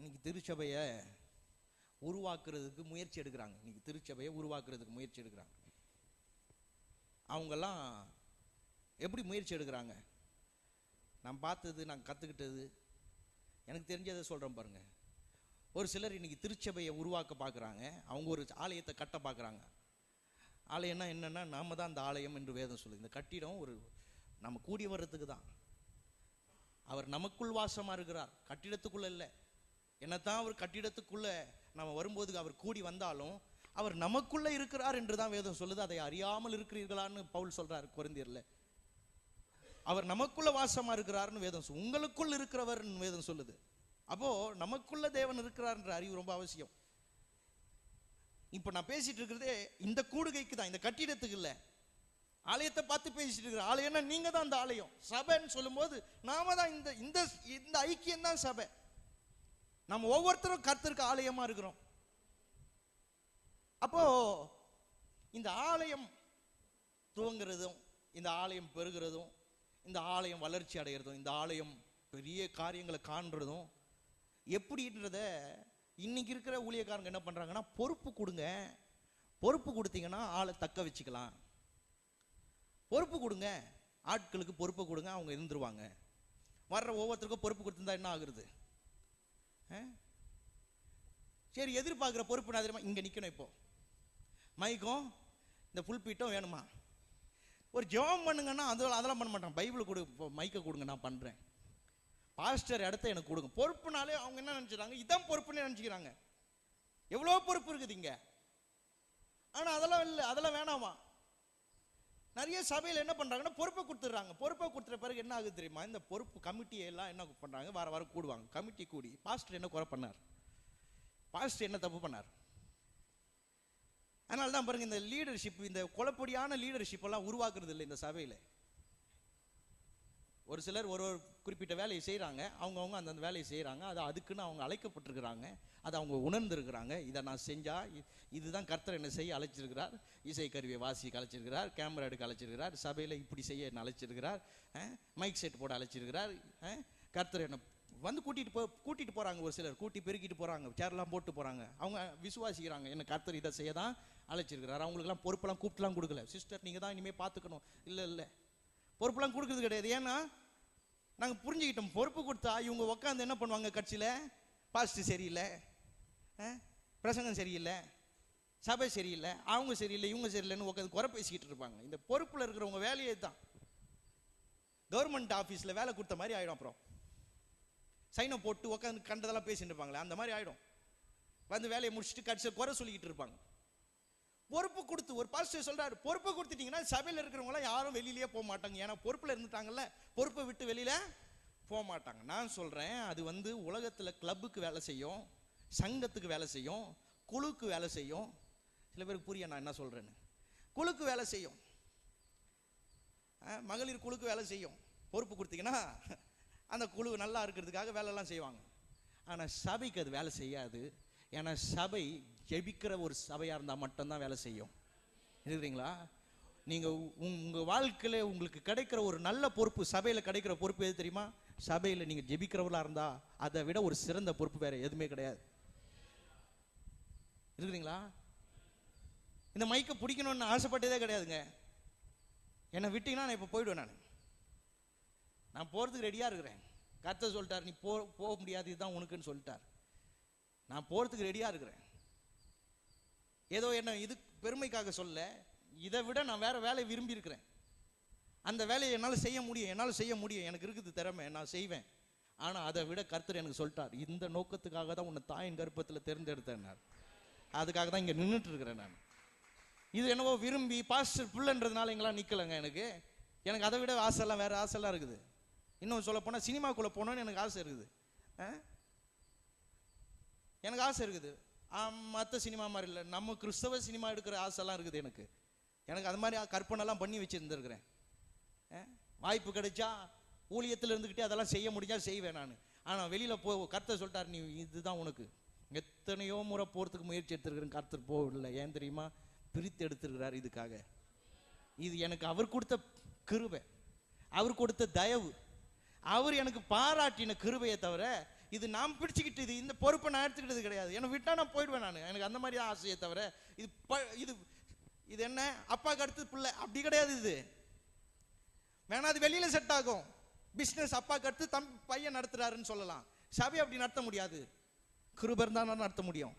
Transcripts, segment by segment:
இன்னைக்கு திருச்சபையை உருவாக்குறதுக்கு முயற்சி எடுக்கிறாங்க. இன்னைக்கு திருச்சபையை உருவாக்குறதுக்கு முயற்சி எடுக்கிறாங்க. அவங்கெல்லாம் எப்படி முயற்சி எடுக்கிறாங்க? நான் பார்த்தது, நான் கற்றுக்கிட்டது, எனக்கு தெரிஞ்சதை சொல்கிறேன் பாருங்க. ஒரு சிலர் இன்னைக்கு திருச்சபையை உருவாக்க பார்க்குறாங்க. அவங்க ஒரு ஆலயத்தை கட்ட பார்க்குறாங்க. ஆலயம்னா என்னென்னா, நாம தான் அந்த ஆலயம் என்று வேதம் சொல்லுது. இந்த கட்டிடம் ஒரு நம்ம கூடி வர்றதுக்கு தான். அவர் நமக்குள் வாசமாக இருக்கிறார், கட்டிடத்துக்குள்ளே இல்லை. என்னத்தான் அவர் கட்டிடத்துக்குள்ளே நம்ம வரும்போது அவர் கூடி வந்தாலும் அவர் நமக்குள்ளே இருக்கிறார் என்று தான் வேதம் சொல்லுது. அதை அறியாமல் இருக்கிறீர்களான்னு பவுல் சொல்கிறார் கொரிந்தியர்ல. அவர் நமக்குள்ள வாசமாக இருக்கிறார்னு வேதம் சொல்லுது. உங்களுக்குள் இருக்கிறவர் வேதம் சொல்லுது. அப்போ நமக்குள்ள தேவன் இருக்கிறார் என்ற அறிவு ரொம்ப அவசியம். இப்போ நான் பேசிட்டு இருக்கிறதே இந்த கூடுகைக்கு தான், இந்த கட்டிடத்துக்கு இல்லை. ஆலயத்தை பார்த்து பேசிட்டு இருக்கிற ஆலயம்னா நீங்க தான் அந்த ஆலயம். சபைன்னு சொல்லும்போது நாம தான் இந்த ஐக்கியம் தான் சபை. நம்ம ஒவ்வொருத்தரும் கர்த்தருக்கு ஆலயமா இருக்கிறோம். அப்போ இந்த ஆலயம் துவங்குறதும், இந்த ஆலயம் பெருகிறதும், இந்த ஆலயம் வளர்ச்சி அடைகிறதும், இந்த ஆலயம் பெரிய காரியங்களை காண்றதும் எப்படின்றத இன்னைக்கு இருக்கிற ஊழியக்காரங்க என்ன பண்றாங்கன்னா, பொறுப்பு கொடுங்க. பொறுப்பு கொடுத்தீங்கன்னா ஆளை தக்க வச்சுக்கலாம். பொறுப்பு கொடுங்க, ஆட்களுக்கு பொறுப்பு கொடுங்க, அவங்க இருந்துருவாங்க. வர்ற ஒவ்வொருத்தருக்கும் பொறுப்பு கொடுத்துருந்தா என்ன ஆகுறது? சரி, எதிர்பார்க்குற பொறுப்பு நான் தெரியுமா, இங்கே நிற்கணும், இப்போ மைக்கும் இந்த புல்பீட்டும் வேணுமா, ஒரு ஜெபம் பண்ணுங்கன்னா அதெல்லாம் பண்ண மாட்டான். பைபிள் கொடு, மைக்கை கொடுங்க, நான் பண்ணுறேன். பாஸ்டர் இடத்த எனக்கு கொடுங்க. பொறுப்புனாலே அவங்க என்ன நினச்சிக்கிறாங்க, இதான் பொறுப்புன்னு நினச்சிக்கிறாங்க. எவ்வளோ பொறுப்பு இருக்குது இங்கே. ஆனால் அதெல்லாம் இல்லை, அதெல்லாம் வேணாமா. நிறைய சபையில் என்ன பண்ணுறாங்கன்னா பொறுப்பை கொடுத்துட்றாங்க. பொறுப்பை கொடுத்துற பிறகு என்ன ஆகுது தெரியுமா, இந்த பொறுப்பு கமிட்டியெல்லாம் என்ன பண்ணுறாங்க, வார கூடுவாங்க. கமிட்டி கூடி பாஸ்டர் என்ன குறை பண்ணார், பாஸ்டர் என்ன தப்பு பண்ணார். அதனால தான் பாருங்க, இந்த லீடர்ஷிப், இந்த குழப்படியான லீடர்ஷிப் எல்லாம் உருவாக்குறது இல்லை இந்த சபையில். ஒரு சிலர் ஒரு குறிப்பிட்ட வேலையை செய்கிறாங்க, அவங்கவுங்க அந்தந்த வேலையை செய்கிறாங்க. அது அதுக்குன்னு அவங்க அழைக்கப்பட்டிருக்கிறாங்க, அதை அவங்க உணர்ந்துருக்கிறாங்க. இதை நான் செஞ்சால் இதுதான் கர்த்தர் என்னை செய்ய அழைச்சிருக்கிறார். இசை கருவியை வாசிக்க அழைச்சிருக்கிறார், கேமரா எடுக்க அழைச்சிருக்கிறார், சபையில் இப்படி செய்ய என்ன அழைச்சிருக்கிறார், மைக் செட் போட அழைச்சிருக்கிறார். கர்த்தர் என்னை வந்து கூட்டிகிட்டு போகிறாங்க. ஒரு சிலர் கூட்டி பெருக்கிட்டு போகிறாங்க, சேர்லாம் போட்டு போகிறாங்க. அவங்க விசுவாசிக்கிறாங்க, என்ன கர்த்தர் இதை செய்ய தான் அழைச்சிருக்கிறார். அவங்களுக்குலாம் பொறுப்பெல்லாம் கூப்பிட்டுலாம் கொடுக்கல. சிஸ்டர் நீங்கள் தான் இனிமேல் பார்த்துக்கணும், இல்லை பொறுப்பெல்லாம் கொடுக்குறது கிடையாது. ஏன்னா நாங்கள் புரிஞ்சுக்கிட்டோம், பொறுப்பு கொடுத்தா இவங்க உட்காந்து என்ன பண்ணுவாங்க, கட்சியில் பாஸ்டர் சரியில்லை, பிரசங்கம் சரியில்லை, சபை சரியில்லை, அவங்க சரியில்லை, இவங்க சரியில்லைன்னு உட்காந்து குறை பேசிக்கிட்டு இருப்பாங்க. இந்த பொறுப்பில் இருக்கிறவங்க வேலையே தான் கவர்மெண்ட் ஆஃபீஸில் வேலை கொடுத்த மாதிரி ஆகிடும். அப்புறம் சைனை போட்டு உட்காந்து கண்டதெல்லாம் பேசிட்டு இருப்பாங்களே, அந்த மாதிரி ஆகிடும். வந்து வேலையை முடிச்சுட்டு கட்சியில் குறை சொல்லிக்கிட்டு இருப்பாங்க. பொறுப்பு கொடுத்து ஒரு பாஸ்டர் சொல்றாரு, பொறுப்பை கொடுத்துட்டீங்கன்னா சபையில் இருக்கிறவங்களாம் யாரும் வெளியிலேயே போக மாட்டாங்க. ஏன்னா பொறுப்பில் இருந்துட்டாங்கல்ல, பொறுப்பை விட்டு வெளியில போக மாட்டாங்க. நான் சொல்றேன், அது உலகத்தில் கிளப்புக்கு வேலை செய்யும், சங்கத்துக்கு வேலை செய்யும், குழுக்கு வேலை செய்யும். சில பேருக்கு புரிய நான் என்ன சொல்றேன்னு. குழுக்கு வேலை செய்யும், மகளிர் குழுக்கு வேலை செய்யும். பொறுப்பு கொடுத்தீங்கன்னா அந்த குழு நல்லா இருக்கிறதுக்காக வேலையெல்லாம் செய்வாங்க. ஆனால் சபைக்கு அது வேலை செய்யாது. ஏன்னா சபை ஜெபிக்கிற ஒரு சபையாக இருந்தால் மட்டும்தான் வேலை செய்யும். இருக்குறீங்களா? நீங்கள் உங்கள் வாழ்க்கையில் உங்களுக்கு கிடைக்கிற ஒரு நல்ல பொறுப்பு, சபையில் கிடைக்கிற பொறுப்பு எது தெரியுமா? சபையில் நீங்கள் ஜெபிக்கிறவர்களாக இருந்தால் அதை விட ஒரு சிறந்த பொறுப்பு வேறு எதுவுமே கிடையாது. இருக்குறீங்களா? இந்த மைக்கை பிடிக்கணும்னு ஆசைப்பட்டதே கிடையாதுங்க. என்னை விட்டீங்கன்னா நான் இப்போ போயிடுவேன். நான் போகிறதுக்கு ரெடியாக இருக்கிறேன். கர்த்தர் சொல்லிட்டார், நீ போக முடியாது, இதுதான் உனக்குன்னு சொல்லிட்டார். நான் போகிறதுக்கு ரெடியாக இருக்கிறேன். ஏதோ என்ன இது பெருமைக்காக சொல்ல, இதை விட நான் வேற வேலையை விரும்பி இருக்கிறேன். அந்த வேலையை என்னால் செய்ய முடியும், எனக்கு இருக்குது திறமை, நான் செய்வேன். ஆனால் அதை விட கர்த்தர் எனக்கு சொல்லிட்டார், இந்த நோக்கத்துக்காக தான் உன்னை தாயின் கர்ப்பத்தில் தேர்ந்தெடுத்தேன், அதுக்காக தான் இங்கே நின்றுட்டு இருக்கிறேன். நான் இது என்னவோ விரும்பி பாஸ்டர் புள்ளன்றதுனால எங்கெல்லாம் நிற்கலைங்க. எனக்கு அதை விட ஆசைலாம், வேற ஆசைலாம் இருக்குது. இன்னும் சொல்ல போனால் சினிமாக்குள்ளே போனோன்னு எனக்கு ஆசை இருக்குது. எனக்கு ஆசை இருக்குது. மற்ற சினிமா மாதிரி இல்லை, நம்ம கிறிஸ்தவ சினிமா எடுக்கிற ஆசைலாம் இருக்குது எனக்கு அது மாதிரி கற்பனைலாம் பண்ணி வச்சுருந்துருக்கிறேன். வாய்ப்பு கிடைச்சா ஊழியத்தில் இருந்துக்கிட்டே அதெல்லாம் செய்ய முடிஞ்சா செய்வேன் நான். ஆனால் வெளியில் கர்த்தர் சொல்லிட்டார், நீ இதுதான் உனக்கு. எத்தனையோ முறை போகிறதுக்கு முயற்சி எடுத்துருக்கிறேன், கர்த்தர் போகவில்லை. ஏன் தெரியுமா? பிரித்து எடுத்துருக்கிறார் இதுக்காக. இது எனக்கு அவர் கொடுத்த கிருபை, அவர் கொடுத்த தயவு, அவர் எனக்கு பாராட்டின கிருபையை தவிர இது நான் பிடிச்சிக்கிட்டு இது இந்த பொறுப்பை நான் எடுத்துக்கிட்டது கிடையாது. எனக்கு விட்டா நான் போயிடுவேன். நான் எனக்கு அந்த மாதிரி ஆசையை தவிர இது இது இது என்ன அப்பாவுக்கு அடுத்து பிள்ளை அப்படி கிடையாது. இது வேணா அது வெளியில செட் ஆகும். பிசினஸ் அப்பாவுக்கு அடுத்து பையன் நடத்துறாருன்னு சொல்லலாம். சபை அப்படி நடத்த முடியாது. கிருபை இருந்தா நடத்த முடியும்.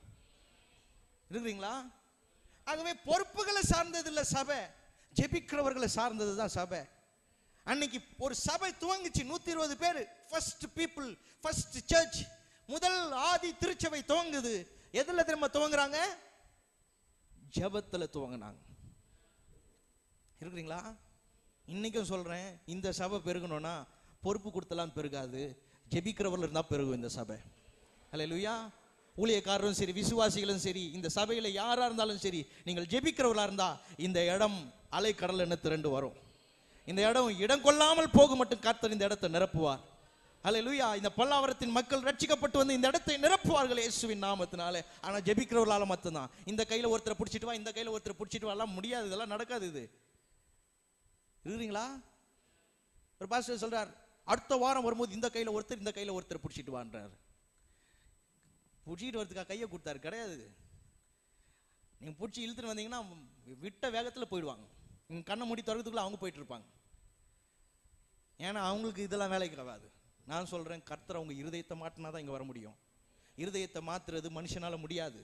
இருக்கிறீங்களா? ஆகவே பொறுப்புகளை சார்ந்தது இல்ல சபை, ஜெபிக்கிறவர்களை சார்ந்தது தான் சபை. அன்னைக்கு ஒரு சபை துவங்குச்சு, 120 பேர், ஃபர்ஸ்ட் பீப்புள், ஃபர்ஸ்ட் சர்ச், முதல் ஆதி திருச்சபை துவங்குது. எதுல திரும்ப துவங்குறாங்க? ஜெபத்துல துவங்கினாங்க. இருக்கிறீங்களா? இன்னைக்கும் சொல்றேன், இந்த சபை பெருகணும்னா பொறுப்பு கொடுத்தலாம் பெருகாது, ஜெபிக்கிறவர்கள் இருந்தா பெருகும் இந்த சபை. அல்லேலூயா. ஊழியக்காரரும் சரி, விசுவாசிகளும் சரி, இந்த சபையில யாரா இருந்தாலும் சரி, நீங்கள் ஜெபிக்கிறவர்களா இருந்தா இந்த இடம் அலைக்கடல் என்ன திரண்டு வரும். இந்த இடம் கொள்ளாமல் போக மட்டும் கர்த்தர் இந்த இடத்தை நிரப்புவார். அல்லேலூயா. இந்த பல்லாவரத்தின் மக்கள் ரட்சிக்கப்பட்டு வந்து இந்த இடத்தை நிரப்புவார்கள் இயேசுவின் நாமத்தினாலே. ஆனா ஜெபிக்கிறவர்களால மட்டும்தான். இந்த கையில ஒருத்தரை பிடிச்சிட்டு வா, இந்த கையில ஒருத்தரை பிடிச்சிட்டு வா எல்லாம் முடியாது. இதெல்லாம் நடக்காது. இது இருக்கிறீங்களா? ஒரு பாஸ்டர் சொல்றார், அடுத்த வாரம் வரும்போது இந்த கையில ஒருத்தர், இந்த கையில ஒருத்தர் பிடிச்சிட்டு வான்றார். பிடிச்சிட்டு வரதுக்காக கையை கொடுத்தாரு கிடையாது. நீங்க பிடிச்சி இழுத்துட்டு வந்தீங்கன்னா விட்ட வேகத்துல போயிடுவாங்க. நீங்க கண்ணை மூடி திறக்கிறதுக்குள்ள அவங்க போயிட்டு இருப்பாங்க. ஏன்னா அவங்களுக்கு இதெல்லாம் வேலைக்கு ஆகாது. நான் சொல்றேன், கர்த்தர் அவங்க இருதயத்தை மாட்டினாதான் இங்க வர முடியும். இருதயத்தை மாத்துறது மனுஷனால முடியாது.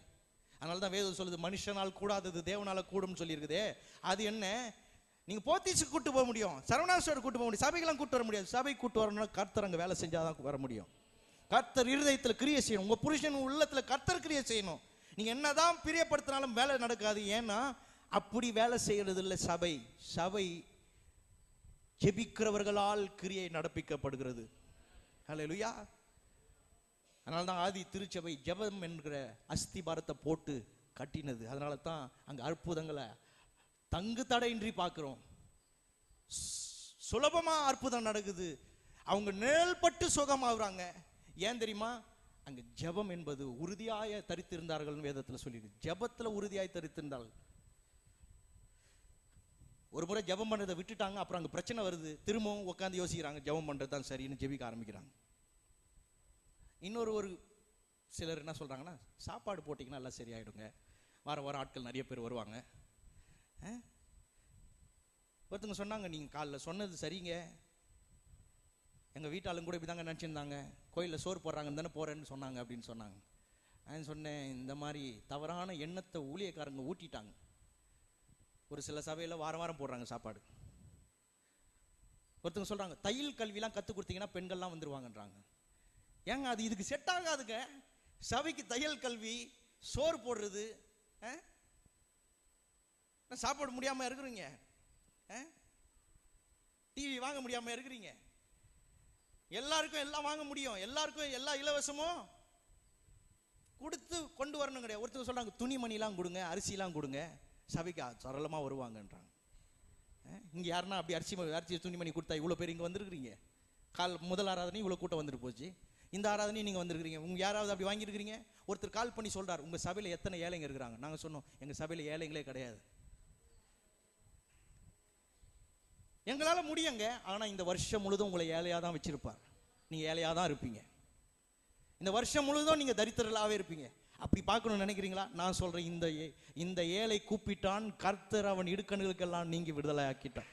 அதனாலதான் வேதம் சொல்லுது, மனுஷனால் கூடாதது தேவனால கூடும் சொல்லி இருக்குதே. அது என்ன? நீங்க போத்தீஸுக்கு கூட்டு போக முடியும், சரவணாஸ்வரர் கூட்டு போக முடியும், சபைக்கெல்லாம் கூட்டு வர முடியாது. சபை கூட்டு வரணும்னா கர்த்தர் அங்க வேலை செஞ்சாதான் வர முடியும். கர்த்தர் இருதயத்துல கிரியை செய்யணும். உங்க புருஷன் உள்ளத்துல கர்த்தர் கிரியை செய்யணும். நீங்க என்னதான் பிரியப்படுத்தினாலும் வேலை நடக்காது. ஏன்னா அப்படி வேலை செய்யறது இல்லை சபை. சபை ஜெபிக்கிறவர்களால் கிரியை நடப்பிக்கப்படுகிறது. அல்லேலூயா. அதனால தான் ஆதி திருச்சபை ஜெபம் என்கிற அஸ்திபாரத்தை போட்டு கட்டினது. அதனால தான் அங்க அற்புதங்களை தங்கு தடையின்றி பார்க்கிறோம். சுலபமா அற்புதம் நடக்குது. அவங்க நேல்பட்டு சுகமாகறாங்க. ஏன் தெரியுமா? அங்க ஜெபம் என்பது உறுதியாய தரித்திருந்தார்கள் வேதத்துல சொல்லியிருக்கு. ஜெபத்துல உறுதியாய் தரித்திருந்தார்கள். ஒரு முறை ஜெபம் பண்றதை விட்டுட்டாங்க. அப்புறம் அங்க பிரச்சனை வருது. திரும்பவும் உட்காந்து யோசிக்கிறாங்க, ஜெபம் பண்றது தான் சரின்னு ஜெபிக்க ஆரம்பிக்கிறாங்க. ஒரு சிலர் என்ன சொல்றாங்கன்னா, சாப்பாடு போட்டிங்கன்னா எல்லாம் சரியாயிடுங்க, வார ஆட்கள் நிறைய பேர் வருவாங்க. ஒருத்தங்க சொன்னாங்க, நீங்க காலைல சொன்னது சரிங்க, எங்க வீட்டாளுங்க கூட இப்படிதாங்க நினைச்சிருந்தாங்க, கோயிலில் சோறு போடுறாங்கன்னு தானே போறேன்னு சொன்னாங்க அப்படின்னு சொன்னாங்க. நான் சொன்னேன், இந்த மாதிரி தவறான எண்ணத்தை ஊழியக்காரங்க ஊட்டிட்டாங்க. ஒரு சில சபையில வாரம் போடுறாங்க சாப்பாடு. ஒருத்தங்க சொல்றாங்க, தையல் கல்விலாம் கத்து கொடுத்தீங்கன்னா பெண்கள்லாம் வந்துருவாங்கன்றாங்க. ஏங்க அது இதுக்கு செட் ஆகாதுங்க. சபைக்கு தையல் கல்வி, சோறு போடுறது, சாப்பாடு முடியாம இருக்கிறீங்க, டிவி வாங்க முடியாம இருக்கிறீங்க. எல்லாருக்கும் எல்லாம் வாங்க முடியும், எல்லாருக்கும் எல்லா இலவசமும் கொடுத்து கொண்டு வரணும் கிடையாது. ஒருத்தர் சொல்றாங்க, துணிமணிலாம் கொடுங்க, அரிசிலாம் கொடுங்க, சபைக்கு சரளமா வருவாங்கன்றாங்க. இங்க யாருன்னா அப்படி அரிசி துணிமணி கொடுத்தா இவ்வளவு பேர் இங்க வந்திருக்கிறீங்க? முதல் ஆராதனை இவ்வளவு கூட்டம் வந்துட்டு போச்சு, இந்த ஆராதனையும் நீங்க வந்திருக்கிறீங்க. உங்க யாராவது அப்படி வாங்கியிருக்கிறீங்க? ஒருத்தர் கால் பண்ணி சொல்றாரு, உங்க சபையில எத்தனை ஏழைங்க இருக்கிறாங்க? நாங்க சொன்னோம், எங்க சபையில ஏழைங்களே கிடையாது. எங்களால முடியுங்க, ஆனா இந்த வருஷம் முழுதும் உங்களை ஏழையா தான் வச்சிருப்பார். நீங்க ஏழையா தான் இருப்பீங்க. இந்த வருஷம் முழுதும் நீங்க தரித்திரலாவே இருப்பீங்க. அப்படி பார்க்கணும்னு நினைக்கிறீங்களா? நான் சொல்றேன், இந்த ஏழை கூப்பிட்டான், கர்த்தர் அவன் இடுக்கண்களுக்கெல்லாம் நீங்கி விடுதலை ஆக்கிட்டான்.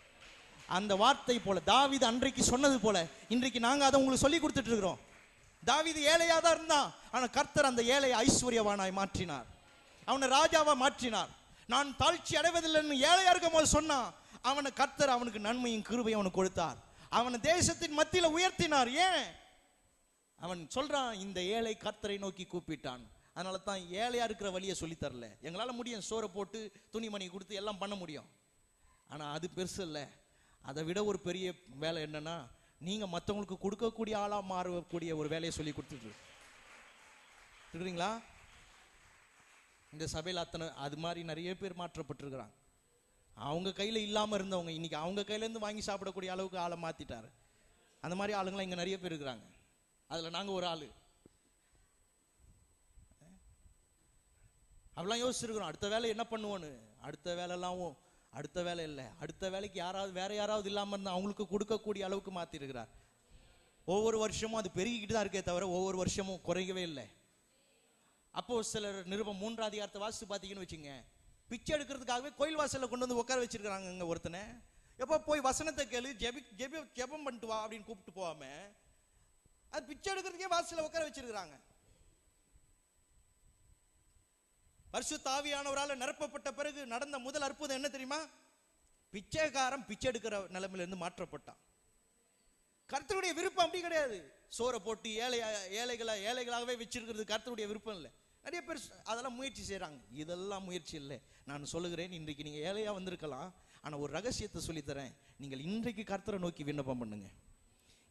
அந்த வார்த்தை போல தாவீது அன்றைக்கு சொன்னது போல இன்றைக்கு நாங்க அதை உங்களுக்கு சொல்லி கொடுத்துட்டு இருக்கிறோம். தாவீது ஏழையா தான் இருந்தான், ஆனா கர்த்தர் அந்த ஏழையை ஐஸ்வர்யவானாய் மாற்றினார், அவனை ராஜாவா மாற்றினார். நான் தாழ்ச்சி அடைவதில்லைன்னு ஏழையா இருக்கும் போது சொன்னான். அவனை கர்த்தர் அவனுக்கு நன்மையும் கிருபையும் அவனுக்கு கொடுத்தார். அவனை தேசத்தின் மத்தியில உயர்த்தினார். ஏன்? அவன் சொல்றான், இந்த ஏழை கர்த்தரை நோக்கி கூப்பிட்டான். அதனால தான் ஏழையா இருக்கிற வழியை சொல்லி தரல. எங்களால முடியும், சோறை போட்டு துணிமணி கொடுத்து எல்லாம் பண்ண முடியும். ஆனா அது பெருசு இல்லை. அதை விட ஒரு பெரிய வேலை என்னன்னா, நீங்க மற்றவங்களுக்கு கொடுக்கக்கூடிய ஆளா மாறக்கூடிய ஒரு வேலையை சொல்லி கொடுத்துட்டு இருக்கிறீங்களா? இந்த சபையில் அது மாதிரி நிறைய பேர் மாற்றப்பட்டிருக்கிறாங்க. அவங்க கையில இல்லாம இருந்தவங்க இன்னைக்கு அவங்க கையில இருந்து வாங்கி சாப்பிடக்கூடிய அளவுக்கு ஆளை மாத்திட்டாரு. அந்த மாதிரி ஆளுங்களாம் இங்க நிறைய பேர் இருக்கிறாங்க. அதுல நாங்க ஒரு ஆளு. அப்படிலாம் யோசிச்சிருக்கிறோம், அடுத்த வேலை என்ன பண்ணுவோன்னு. அடுத்த வேலை இல்லை, அடுத்த வேலைக்கு யாராவது வேற யாராவது இல்லாம இருந்தா அவங்களுக்கு கொடுக்கக்கூடிய அளவுக்கு மாத்தி இருக்கிறார். ஒவ்வொரு வருஷமும் அது பெருகிக்கிட்டு தான் இருக்கே தவிர ஒவ்வொரு வருஷமும் குறையவே இல்லை. அப்போஸ்தலர் நிருபம் 3ஆம் அதிகாரத்தை வாசித்து பார்த்தீங்கன்னு வச்சுங்க, பிச்சை எடுக்கிறதுக்காகவே கோயில் வாசல்ல கொண்டு வந்து உட்கார வச்சிருக்காங்க ஒருத்தனை. எப்போ போய் வசனத்தை கேளு, ஜெபம் பண்ணிட்டு வா அப்படின்னு கூப்பிட்டு போகாம அது பிச்சை எடுக்கிறதுக்கே வாசல்ல உட்கார வச்சிருக்கிறாங்க. பரிசுத்த ஆவியானவரால் நிரப்பப்பட்ட பிறகு நடந்த முதல் அற்புதம் என்ன தெரியுமா? பிச்சைக்காரன் பிச்சை எடுக்கிற நிலைமையில இருந்து மாற்றப்பட்டான். கர்த்தருடைய விருப்பம் அப்படி கிடையாது. சோறை போட்டு ஏழைகளாகவே வச்சிருக்கிறது கர்த்தருடைய விருப்பம் இல்லை. நிறைய பேர் அதெல்லாம் முயற்சி செய்யறாங்க. இதெல்லாம் முயற்சி இல்லை. நான் சொல்லுகிறேன், இன்றைக்கு நீங்க ஏழையா வந்திருக்கலாம், ஆனா ஒரு ரகசியத்தை சொல்லித்தரேன். நீங்கள் இன்றைக்கு கர்த்தரை நோக்கி விண்ணப்பம் பண்ணுங்க.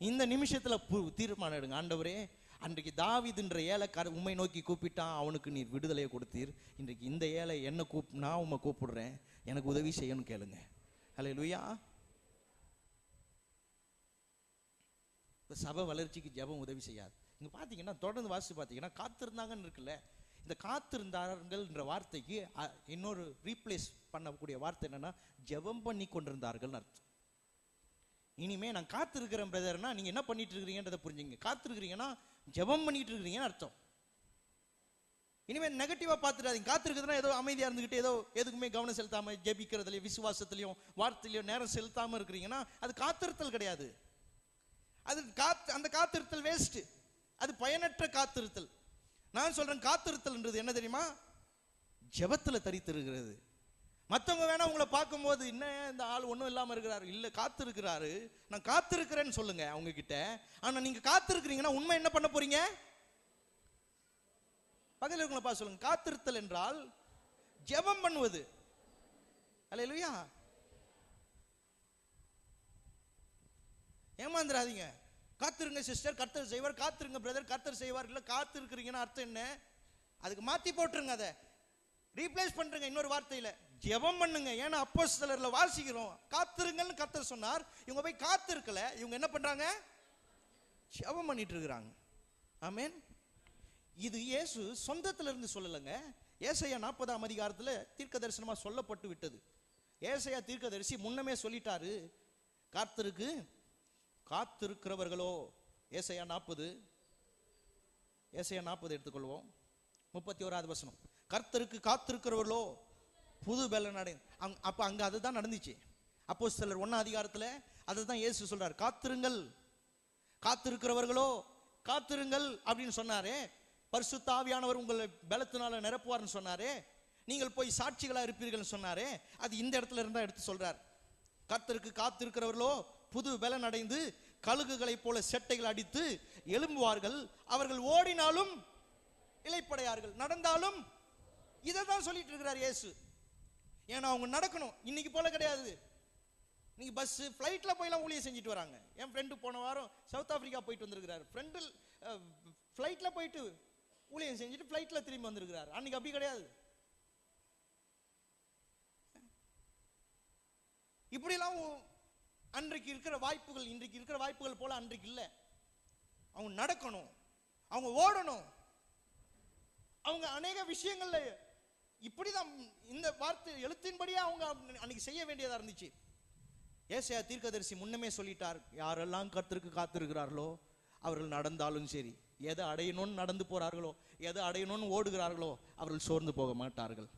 இந்த நிமிஷத்துல தீர்மானம் எடுங்க. ஆண்டவரே, அன்றைக்கு தாவீதுன்ற ஏழைக்காரன் உம்மை நோக்கி கூப்பிட்டான், அவனுக்கு நீர் விடுதலையை கொடுத்தீர். இன்றைக்கு இந்த ஏழை என்ன நான் உம்மை கூப்பிடுறேன், எனக்கு உதவி செய்யணும்னு கேளுங்க. ஹல்லேலூயா. சபை வளர்ச்சிக்கு ஜெபம் உதவி செய்யாது. இங்க பாத்தீங்கன்னா தொடர்ந்து வாசிச்சு பாத்தீங்கன்னா காத்திருந்தாங்கன்னு இருக்குல்ல, இந்த காத்திருந்தார்கள்ன்ற வார்த்தைக்கு இன்னொரு ரீப்ளேஸ் பண்ணக்கூடிய வார்த்தை என்னன்னா ஜெபம் பண்ணி கொண்டிருந்தார்கள் அர்த்தம். இனிமே நான் காத்திருக்கிறேன் பிரதர்னா நீங்க என்ன பண்ணிட்டு இருக்கிறீங்கன்றதை புரிஞ்சுங்க. காத்திருக்கிறீங்கன்னா ஜெபம் பண்ணிட்டு இருக்கிறீங்கன்னு அர்த்தம். இனிமே நெகட்டிவா பார்த்துடாதீங்க. காத்திருக்கிறதுனா ஏதோ அமைதியா இருந்துகிட்டு ஏதோ எதுக்குமே கவனம் செலுத்தாம ஜெபிக்கிறதுலயும் விசுவாசத்திலையும் வார்த்தையிலையும் நேரம் செலுத்தாம இருக்கிறீங்கன்னா அது காத்திருத்தல் கிடையாது. அது அந்த காத்திருத்தல் வேஸ்ட். அது பயனற்ற காத்திருத்தல். நான் சொல்றேன், காத்திருத்தல்ன்றது என்ன தெரியுமா? ஜெபத்துல தரித்திருக்கிறது. மற்றவங்க வேணா உங்களை பார்க்கும்போது என்ன இந்த ஆள் ஒன்றும் இல்லாம இருக்கிறாரு, இல்ல காத்திருக்கிறாரு, நான் காத்திருக்கிறேன்னு சொல்லுங்க அவங்க கிட்ட. ஆனா நீங்க காத்திருக்கிறீங்கன்னா உண்மை என்ன பண்ண போறீங்க? பக்கத்துல இருக்கவங்கள பார்த்து சொல்லுங்க, காத்திருத்தல் என்றால் ஜெபம் பண்ணுவது. அல்லேலூயா. ஏமாந்துடாதீங்க. காத்திருங்க சிஸ்டர், கர்த்தர் செய்வார். காத்திருங்க பிரதர், கர்த்தர் செய்வார். இல்ல காத்திருக்கிறீங்கன்னா அர்த்தம் என்ன? அதுக்கு மாத்தி போட்டுருங்க, அதை ரீப்ளேஸ் பண்றீங்க இன்னொரு வார்த்தையில. ஜெபம் பண்ணுங்க. ஏன்னா அப்போஸ்தலர்ல வாசிக்கிறோம், காத்திருங்கன்னு கர்த்தர் சொன்னார். இவங்க போய் காத்திருக்கல, இவங்க என்ன பண்றாங்க? ஜெபம் பண்ணிட்டு இருக்கிறாங்க. ஆமென். இது இயேசு சொந்தத்துல இருந்து சொல்லலங்க. ஏசாயா 40ஆம் அதிகாரத்துல தீர்க்க தரிசனமா சொல்லப்பட்டு விட்டது. ஏசாயா தீர்க்கதரிசி முன்னமே சொல்லிட்டாரு, கர்த்தருக்கு காத்திருக்கிறவர்களோ. ஏசாயா 40 எடுத்துக்கொள்வோம். 31வது வசனம். கர்த்தருக்கு காத்திருக்கிறவர்களோ புது பலன் அடையும். அப்ப அங்க அதுதான் நடந்துச்சு. அப்போஸ்தலர் 1ஆம் அதிகாரத்துல அதுதான் இயேசு சொல்றார், காத்திருங்கள், காத்திருக்கிறவர்களோ காத்திருங்கள் அப்படின்னு சொன்னாரே. பரிசுத்த ஆவியானவர் உங்களை பலத்தினால நிரப்புவார்னு சொன்னாரே. நீங்கள் போய் சாட்சிகளா இருப்பீர்கள் சொன்னாரே. அது இந்த இடத்துல இருந்தா எடுத்து சொல்றார். கர்த்தருக்கு காத்திருக்கிறவர்களோ புது பலன் அடைந்து கழுகுகளை போல செட்டைகள் அடித்து எழும்புவார்கள். அவர்கள் ஓடினாலும் இளைப்படையார்கள், நடந்தாலும். இதைதான் சொல்லிட்டு இருக்கிறார் இயேசு. ஏன்னா அவங்க நடக்கணும். இன்னைக்கு போல கிடையாது. நீங்க பஸ் ஃபிளைட்ல போயெல்லாம் ஊழியம் செஞ்சுட்டு வராங்க. என் ஃப்ரெண்டு போன வாரம் சவுத் ஆப்பிரிக்கா போயிட்டு வந்திருக்கிறார். ஃப்ரெண்டு ஃபிளைட்ல போயிட்டு ஊழியம் செஞ்சுட்டு ஃபிளைட்ல திரும்பி வந்திருக்கிறார். அன்னைக்கு அப்படி கிடையாது. இப்படிலாம் அன்றைக்கு இருக்கிற வாய்ப்புகள் இன்றைக்கு இருக்கிற வாய்ப்புகள் போல அன்றைக்கு இல்லை. அவங்க நடக்கணும், அவங்க ஓடணும், அவங்க அநேக விஷயங்கள்ல இப்படிதான் இந்த வார்த்தை எழுத்தின்படியே அவங்க அன்னைக்கு செய்ய வேண்டியதா இருந்துச்சு. ஏசாயா தீர்க்கதரிசி முன்னமே சொல்லிட்டார், யாரெல்லாம் கர்த்தருக்கு காத்திருக்கிறார்களோ அவர்கள் நடந்தாலும் சரி, எதை அடையணும்னு நடந்து போறார்களோ, எதை அடையணும்னு ஓடுகிறார்களோ அவர்கள் சோர்ந்து போக மாட்டார்கள்.